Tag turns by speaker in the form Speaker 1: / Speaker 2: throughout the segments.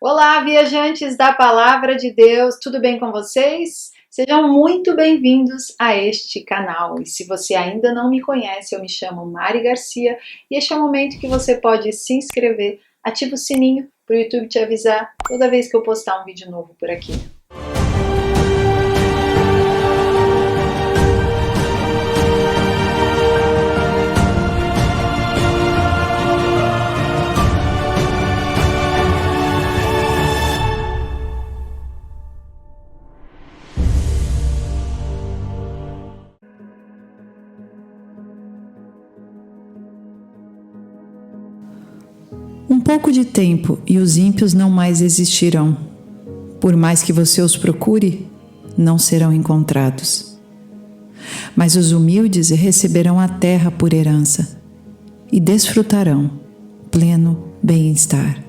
Speaker 1: Olá, viajantes da Palavra de Deus, tudo bem com vocês? Sejam muito bem-vindos a este canal. E se você ainda não me conhece, eu me chamo Mari Garcia e este é o momento que você pode se inscrever, ativa o sininho para o YouTube te avisar toda vez que eu postar um vídeo novo por aqui.
Speaker 2: Um pouco de tempo e os ímpios não mais existirão. Por mais que você os procure, não serão encontrados. Mas os humildes receberão a terra por herança e desfrutarão pleno bem-estar.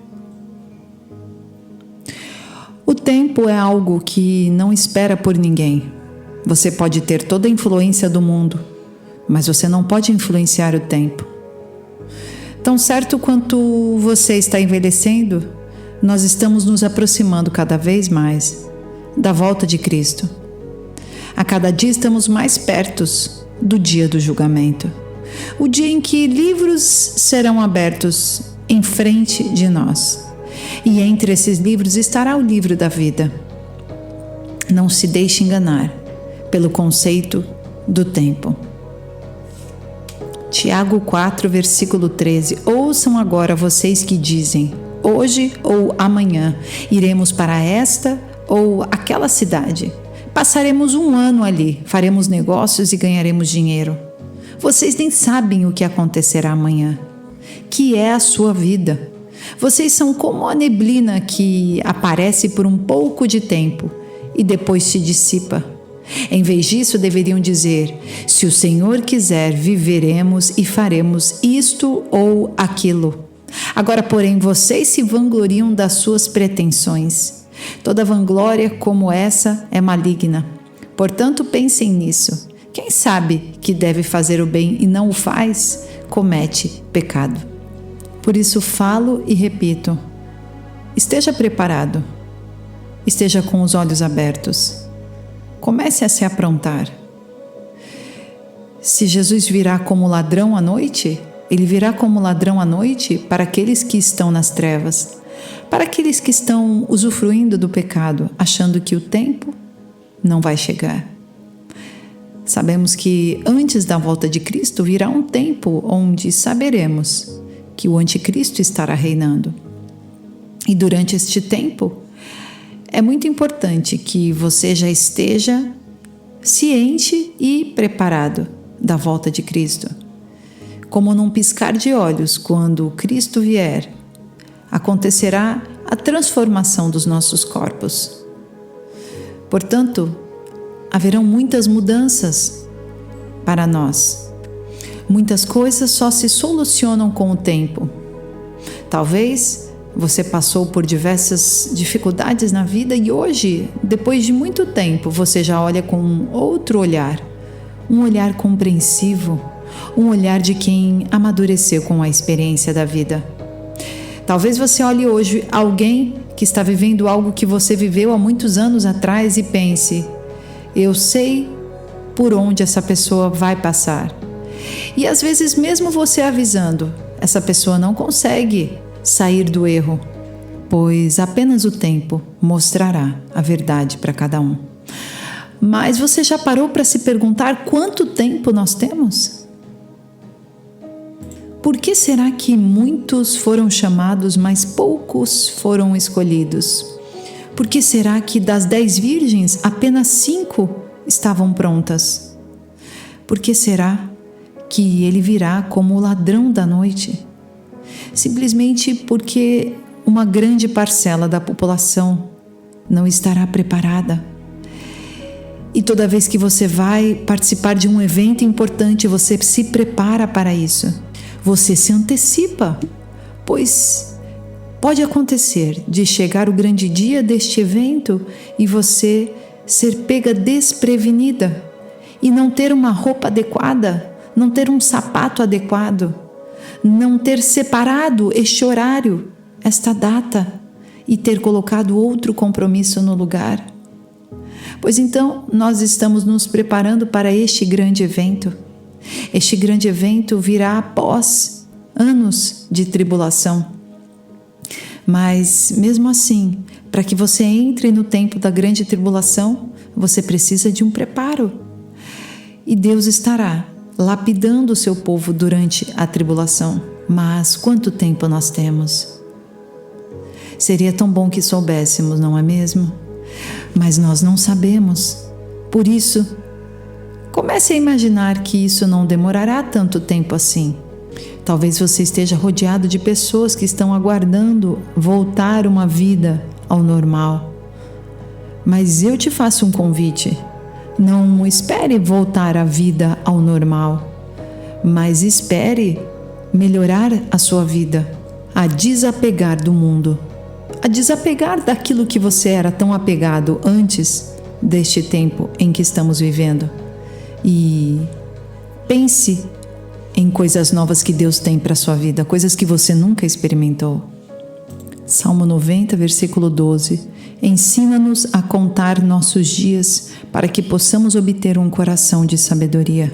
Speaker 2: O tempo é algo que não espera por ninguém. Você pode ter toda a influência do mundo, mas você não pode influenciar o tempo. Tão certo quanto você está envelhecendo, nós estamos nos aproximando cada vez mais da volta de Cristo. A cada dia estamos mais perto do dia do julgamento, o dia em que livros serão abertos em frente de nós. E entre esses livros estará o livro da vida. Não se deixe enganar pelo conceito do tempo. Tiago 4, versículo 13. Ouçam agora vocês que dizem, hoje ou amanhã iremos para esta ou aquela cidade. Passaremos um ano ali, faremos negócios e ganharemos dinheiro. Vocês nem sabem o que acontecerá amanhã, que é a sua vida. Vocês são como a neblina que aparece por um pouco de tempo e depois se dissipa. Em vez disso, deveriam dizer, se o Senhor quiser, viveremos e faremos isto ou aquilo. Agora, porém, vocês se vangloriam das suas pretensões. Toda vanglória como essa é maligna. Portanto, pensem nisso. Quem sabe que deve fazer o bem e não o faz, comete pecado. Por isso falo e repito, esteja preparado, esteja com os olhos abertos. Comece a se aprontar. Se Jesus virá como ladrão à noite, ele virá como ladrão à noite para aqueles que estão nas trevas, para aqueles que estão usufruindo do pecado, achando que o tempo não vai chegar. Sabemos que antes da volta de Cristo virá um tempo onde saberemos que o anticristo estará reinando. E durante este tempo, é muito importante que você já esteja ciente e preparado da volta de Cristo. Como num piscar de olhos, quando Cristo vier, acontecerá a transformação dos nossos corpos. Portanto, haverão muitas mudanças para nós. Muitas coisas só se solucionam com o tempo. Talvez você passou por diversas dificuldades na vida e hoje, depois de muito tempo, você já olha com um outro olhar, um olhar compreensivo, um olhar de quem amadureceu com a experiência da vida. Talvez você olhe hoje alguém que está vivendo algo que você viveu há muitos anos atrás e pense, eu sei por onde essa pessoa vai passar. E às vezes mesmo você avisando, essa pessoa não consegue sair do erro, pois apenas o tempo mostrará a verdade para cada um. Mas você já parou para se perguntar quanto tempo nós temos? Por que será que muitos foram chamados, mas poucos foram escolhidos? Por que será que das 10 virgens, apenas 5 estavam prontas? Por que será que ele virá como o ladrão da noite? Simplesmente porque uma grande parcela da população não estará preparada. E toda vez que você vai participar de um evento importante, você se prepara para isso. Você se antecipa, pois pode acontecer de chegar o grande dia deste evento e você ser pega desprevenida e não ter uma roupa adequada, não ter um sapato adequado, não ter separado este horário, esta data, e ter colocado outro compromisso no lugar? Pois então, nós estamos nos preparando para este grande evento. Este grande evento virá após anos de tribulação. Mas, mesmo assim, para que você entre no tempo da grande tribulação, você precisa de um preparo. E Deus estará lapidando o seu povo durante a tribulação. Mas quanto tempo nós temos? Seria tão bom que soubéssemos, não é mesmo? Mas nós não sabemos. Por isso, comece a imaginar que isso não demorará tanto tempo assim. Talvez você esteja rodeado de pessoas que estão aguardando voltar uma vida ao normal. Mas eu te faço um convite. Não espere voltar a vida ao normal, mas espere melhorar a sua vida, a desapegar do mundo, a desapegar daquilo que você era tão apegado antes deste tempo em que estamos vivendo. E pense em coisas novas que Deus tem para a sua vida, coisas que você nunca experimentou. Salmo 90, versículo 12. Ensina-nos a contar nossos dias para que possamos obter um coração de sabedoria.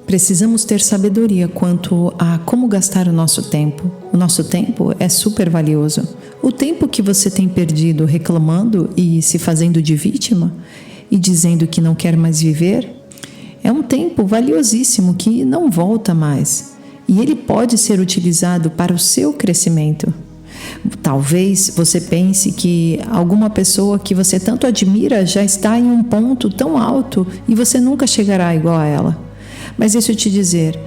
Speaker 2: Precisamos ter sabedoria quanto a como gastar o nosso tempo. O nosso tempo é super valioso. O tempo que você tem perdido reclamando e se fazendo de vítima e dizendo que não quer mais viver, é um tempo valiosíssimo que não volta mais. E ele pode ser utilizado para o seu crescimento. Talvez você pense que alguma pessoa que você tanto admira já está em um ponto tão alto e você nunca chegará igual a ela. Mas deixa eu te dizer,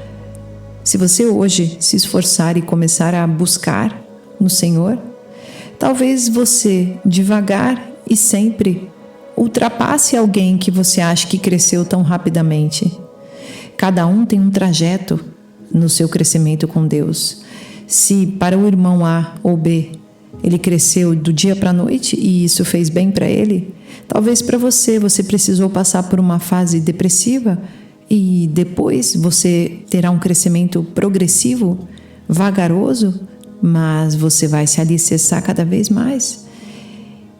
Speaker 2: se você hoje se esforçar e começar a buscar no Senhor, talvez você, devagar e sempre, ultrapasse alguém que você acha que cresceu tão rapidamente. Cada um tem um trajeto no seu crescimento com Deus. Se para o irmão A ou B ele cresceu do dia para a noite e isso fez bem para ele, talvez para você precisou passar por uma fase depressiva e depois você terá um crescimento progressivo, vagaroso, mas você vai se alicerçar cada vez mais.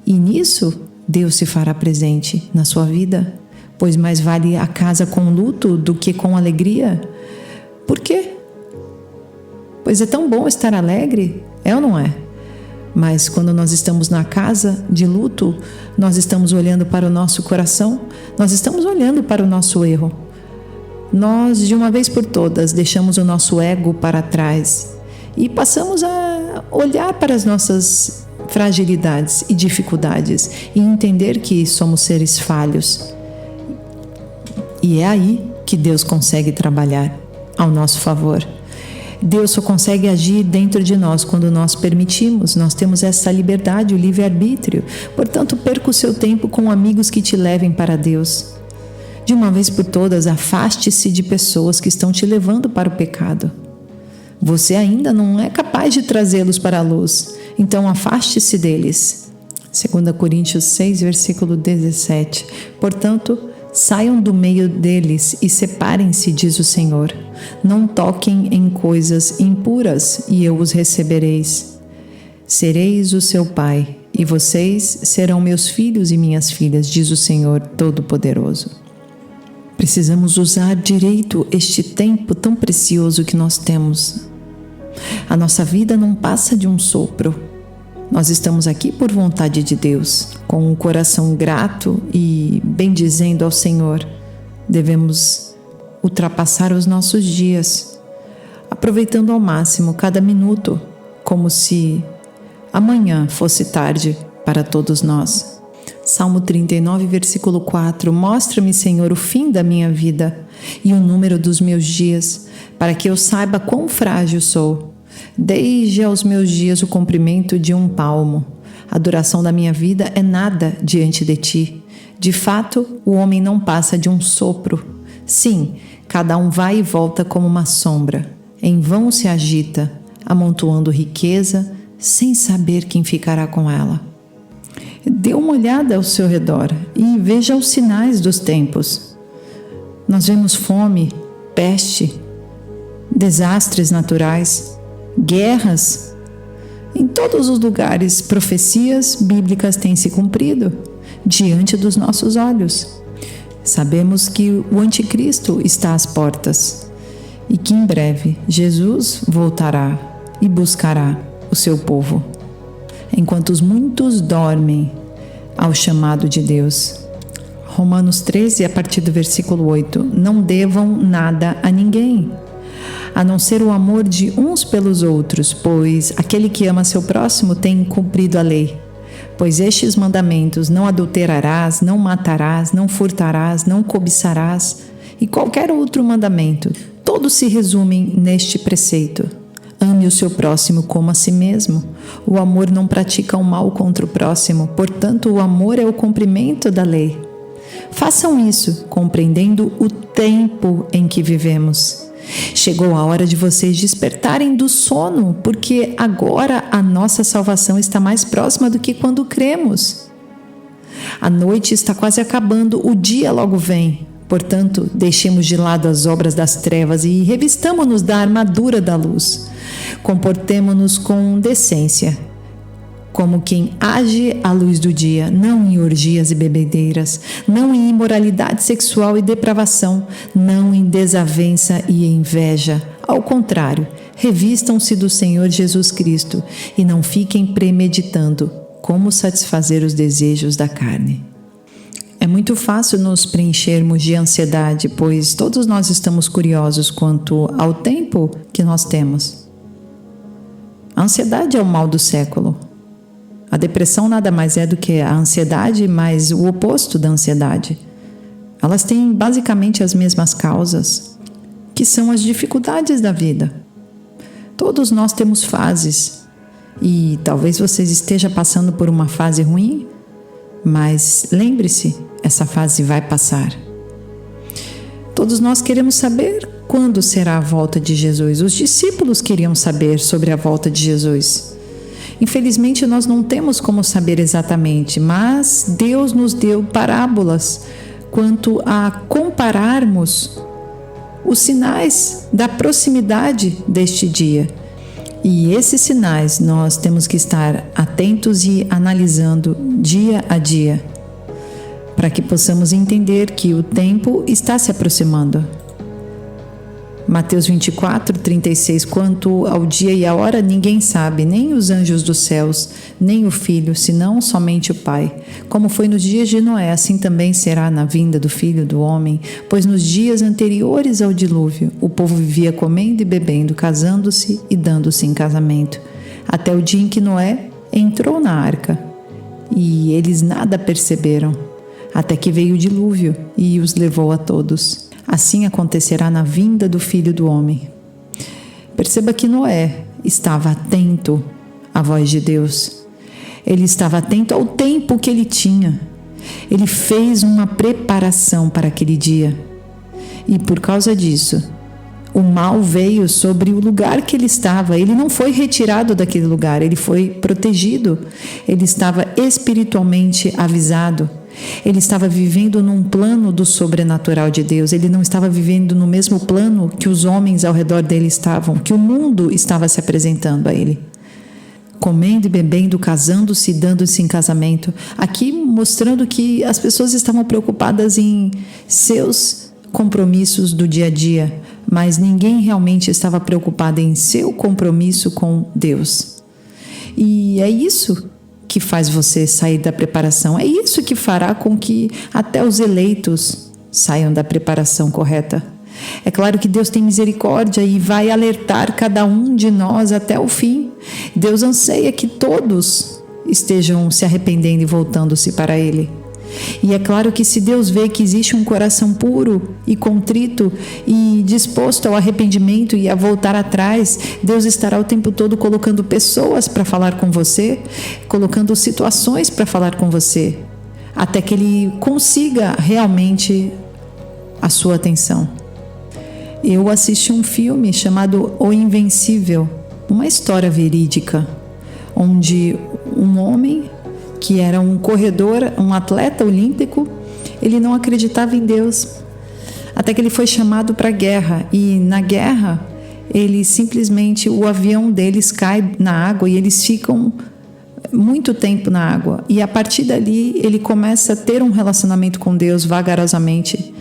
Speaker 2: E nisso Deus se fará presente na sua vida, pois mais vale a casa com luto do que com alegria. Por quê? Pois é tão bom estar alegre, é ou não é? Mas quando nós estamos na casa de luto, nós estamos olhando para o nosso coração, nós estamos olhando para o nosso erro. Nós, de uma vez por todas, deixamos o nosso ego para trás e passamos a olhar para as nossas fragilidades e dificuldades e entender que somos seres falhos. E é aí que Deus consegue trabalhar ao nosso favor. Deus só consegue agir dentro de nós quando nós permitimos. Nós temos essa liberdade, o livre-arbítrio. Portanto, perca o seu tempo com amigos que te levem para Deus. De uma vez por todas, afaste-se de pessoas que estão te levando para o pecado. Você ainda não é capaz de trazê-los para a luz, então afaste-se deles. 2 Coríntios 6, versículo 17. Portanto, saiam do meio deles e separem-se, diz o Senhor. Não toquem em coisas impuras e eu os recebereis. Sereis o seu pai e vocês serão meus filhos e minhas filhas, diz o Senhor Todo-Poderoso. Precisamos usar direito este tempo tão precioso que nós temos. A nossa vida não passa de um sopro. Nós estamos aqui por vontade de Deus, com um coração grato e bendizendo ao Senhor. Devemos ultrapassar os nossos dias, aproveitando ao máximo cada minuto, como se amanhã fosse tarde para todos nós. Salmo 39, versículo 4. Mostra-me, Senhor, o fim da minha vida e o número dos meus dias, para que eu saiba quão frágil sou. Desde aos meus dias o comprimento de um palmo. A duração da minha vida é nada diante de ti. De fato, o homem não passa de um sopro. Sim, cada um vai e volta como uma sombra. Em vão se agita, amontoando riqueza, sem saber quem ficará com ela. Dê uma olhada ao seu redor e veja os sinais dos tempos. Nós vemos fome, peste, desastres naturais, guerras, Em todos os lugares, profecias bíblicas têm se cumprido diante dos nossos olhos. Sabemos que o anticristo está às portas e que em breve Jesus voltará e buscará o seu povo, enquanto os muitos dormem ao chamado de Deus. Romanos 13, a partir do versículo 8: não devam nada a ninguém, a não ser o amor de uns pelos outros, pois aquele que ama seu próximo tem cumprido a lei. Pois estes mandamentos: não adulterarás, não matarás, não furtarás, não cobiçarás, e qualquer outro mandamento, todos se resumem neste preceito: ame o seu próximo como a si mesmo. O amor não pratica o mal contra o próximo, portanto o amor é o cumprimento da lei. Façam isso, compreendendo o tempo em que vivemos. Chegou a hora de vocês despertarem do sono, porque agora a nossa salvação está mais próxima do que quando cremos. A noite está quase acabando, o dia logo vem. Portanto, deixemos de lado as obras das trevas e revistamo-nos da armadura da luz. Comportemo-nos com decência, como quem age à luz do dia, não em orgias e bebedeiras, não em imoralidade sexual e depravação, não em desavença e inveja. Ao contrário, revistam-se do Senhor Jesus Cristo e não fiquem premeditando como satisfazer os desejos da carne. É muito fácil nos preenchermos de ansiedade, pois todos nós estamos curiosos quanto ao tempo que nós temos. A ansiedade é o mal do século. A depressão nada mais é do que a ansiedade, mas o oposto da ansiedade. Elas têm basicamente as mesmas causas, que são as dificuldades da vida. Todos nós temos fases, e talvez você esteja passando por uma fase ruim, mas lembre-se, essa fase vai passar. Todos nós queremos saber quando será a volta de Jesus. Os discípulos queriam saber sobre a volta de Jesus. Infelizmente, nós não temos como saber exatamente, mas Deus nos deu parábolas quanto a compararmos os sinais da proximidade deste dia. E esses sinais nós temos que estar atentos e analisando dia a dia, para que possamos entender que o tempo está se aproximando. Mateus 24, 36, quanto ao dia e a hora ninguém sabe, nem os anjos dos céus, nem o Filho, senão somente o Pai. Como foi nos dias de Noé, assim também será na vinda do Filho do Homem, pois nos dias anteriores ao dilúvio, o povo vivia comendo e bebendo, casando-se e dando-se em casamento, até o dia em que Noé entrou na arca, e eles nada perceberam, até que veio o dilúvio e os levou a todos. Assim acontecerá na vinda do Filho do Homem. Perceba que Noé estava atento à voz de Deus. Ele estava atento ao tempo que ele tinha. Ele fez uma preparação para aquele dia. E por causa disso, o mal veio sobre o lugar que ele estava. Ele não foi retirado daquele lugar, ele foi protegido. Ele estava espiritualmente avisado. Ele estava vivendo num plano do sobrenatural de Deus. Ele não estava vivendo no mesmo plano que os homens ao redor dele estavam, que o mundo estava se apresentando a ele. Comendo e bebendo, casando-se e dando-se em casamento. Aqui mostrando que as pessoas estavam preocupadas em seus compromissos do dia a dia, mas ninguém realmente estava preocupado em seu compromisso com Deus. E é isso que faz você sair da preparação. É isso que fará com que até os eleitos saiam da preparação correta. É claro que Deus tem misericórdia e vai alertar cada um de nós até o fim. Deus anseia que todos estejam se arrependendo e voltando-se para Ele. E é claro que se Deus vê que existe um coração puro e contrito e disposto ao arrependimento e a voltar atrás, Deus estará o tempo todo colocando pessoas para falar com você, colocando situações para falar com você, até que Ele consiga realmente a sua atenção. Eu assisti um filme chamado O Invencível, uma história verídica, onde um homem que era um corredor, um atleta olímpico, ele não acreditava em Deus, até que ele foi chamado para a guerra, e na guerra eles simplesmente, o avião deles cai na água e eles ficam muito tempo na água. E a partir dali, ele começa a ter um relacionamento com Deus vagarosamente.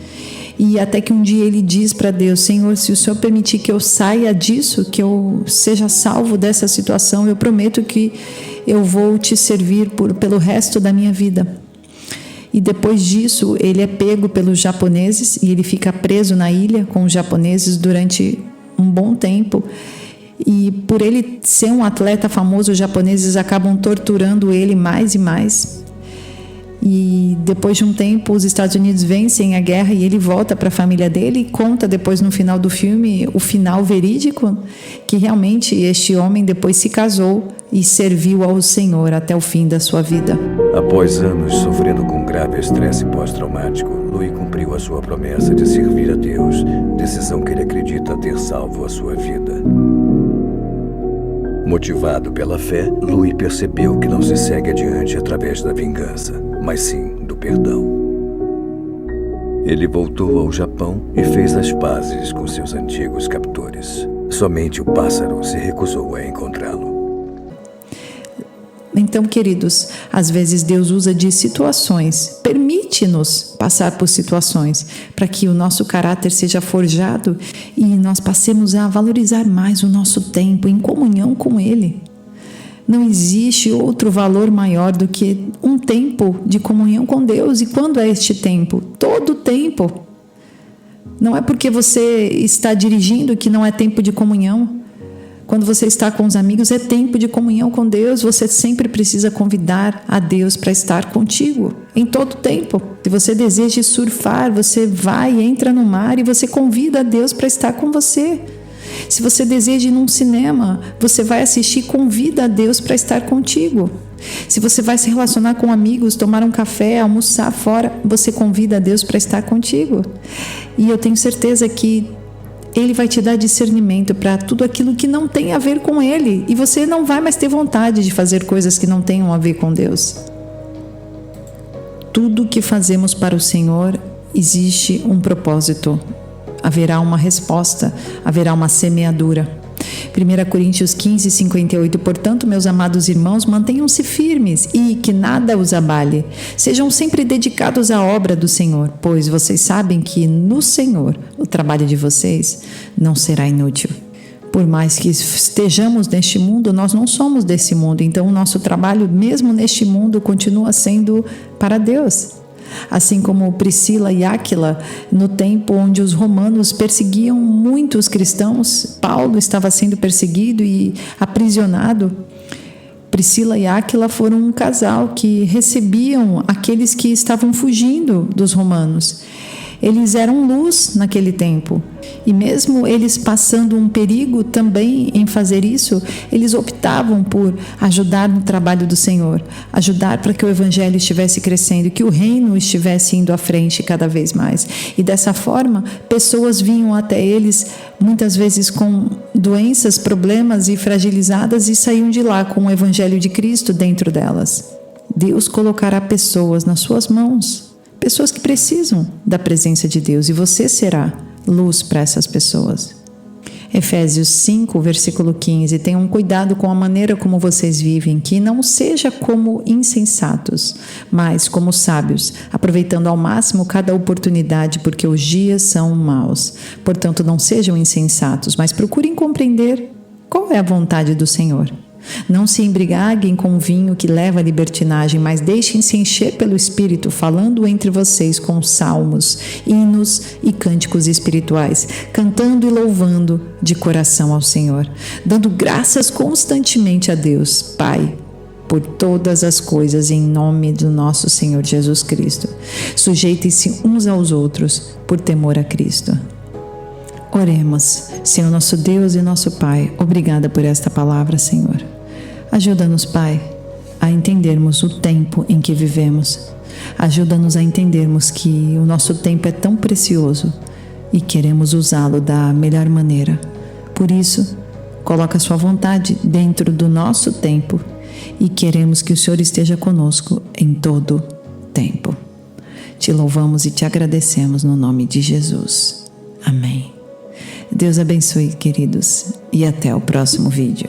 Speaker 2: E até que um dia ele diz para Deus: Senhor, se o Senhor permitir que eu saia disso, que eu seja salvo dessa situação, eu prometo que eu vou te servir pelo resto da minha vida. E depois disso, ele é pego pelos japoneses e ele fica preso na ilha com os japoneses durante um bom tempo. E por ele ser um atleta famoso, os japoneses acabam torturando ele mais e mais. E depois de um tempo, os Estados Unidos vencem a guerra e ele volta para a família dele e conta depois no final do filme o final verídico, que realmente este homem depois se casou e serviu ao Senhor até o fim da sua vida.
Speaker 3: Após anos sofrendo com grave estresse pós-traumático, Louis cumpriu a sua promessa de servir a Deus, decisão que ele acredita ter salvo a sua vida. Motivado pela fé, Louis percebeu que não se segue adiante através da vingança, mas sim do perdão. Ele voltou ao Japão e fez as pazes com seus antigos captores. Somente o pássaro se recusou a encontrá-lo.
Speaker 2: Então, queridos, às vezes Deus usa de situações, permite-nos passar por situações para que o nosso caráter seja forjado e nós passemos a valorizar mais o nosso tempo em comunhão com Ele. Não existe outro valor maior do que um tempo de comunhão com Deus. E quando é este tempo? Todo tempo. Não é porque você está dirigindo que não é tempo de comunhão. Quando você está com os amigos, é tempo de comunhão com Deus. Você sempre precisa convidar a Deus para estar contigo, em todo tempo. Se você deseja surfar, você vai, entra no mar e você convida a Deus para estar com você. Se você deseja ir num cinema, você vai assistir, convida a Deus para estar contigo. Se você vai se relacionar com amigos, tomar um café, almoçar fora, você convida a Deus para estar contigo. E eu tenho certeza que Ele vai te dar discernimento para tudo aquilo que não tem a ver com Ele. E você não vai mais ter vontade de fazer coisas que não tenham a ver com Deus. Tudo que fazemos para o Senhor, existe um propósito. Haverá uma resposta, haverá uma semeadura. 1 Coríntios 15, 58. Portanto, meus amados irmãos, mantenham-se firmes e que nada os abale. Sejam sempre dedicados à obra do Senhor, pois vocês sabem que no Senhor o trabalho de vocês não será inútil. Por mais que estejamos neste mundo, nós não somos desse mundo, então o nosso trabalho, mesmo neste mundo, continua sendo para Deus. Assim como Priscila e Áquila, no tempo onde os romanos perseguiam muitos cristãos, Paulo estava sendo perseguido e aprisionado. Priscila e Áquila foram um casal que recebiam aqueles que estavam fugindo dos romanos. Eles eram luz naquele tempo. E mesmo eles passando um perigo também em fazer isso, eles optavam por ajudar no trabalho do Senhor, ajudar para que o Evangelho estivesse crescendo, que o reino estivesse indo à frente cada vez mais. E dessa forma, pessoas vinham até eles, muitas vezes com doenças, problemas e fragilizadas, e saíam de lá com o Evangelho de Cristo dentro delas. Deus colocará pessoas nas suas mãos, pessoas que precisam da presença de Deus, e você será luz para essas pessoas. Efésios 5, versículo 15. Tenham cuidado com a maneira como vocês vivem, que não seja como insensatos, mas como sábios, aproveitando ao máximo cada oportunidade, porque os dias são maus. Portanto, não sejam insensatos, mas procurem compreender qual é a vontade do Senhor. Não se embriaguem com vinho que leva à libertinagem, mas deixem-se encher pelo Espírito, falando entre vocês com salmos, hinos e cânticos espirituais, cantando e louvando de coração ao Senhor, dando graças constantemente a Deus, Pai, por todas as coisas em nome do nosso Senhor Jesus Cristo. Sujeitem-se uns aos outros por temor a Cristo. Oremos. Senhor nosso Deus e nosso Pai, obrigada por esta palavra, Senhor. Ajuda-nos, Pai, a entendermos o tempo em que vivemos. Ajuda-nos a entendermos que o nosso tempo é tão precioso e queremos usá-lo da melhor maneira. Por isso, coloca a sua vontade dentro do nosso tempo e queremos que o Senhor esteja conosco em todo tempo. Te louvamos e te agradecemos no nome de Jesus. Amém. Deus abençoe, queridos, e até o próximo vídeo.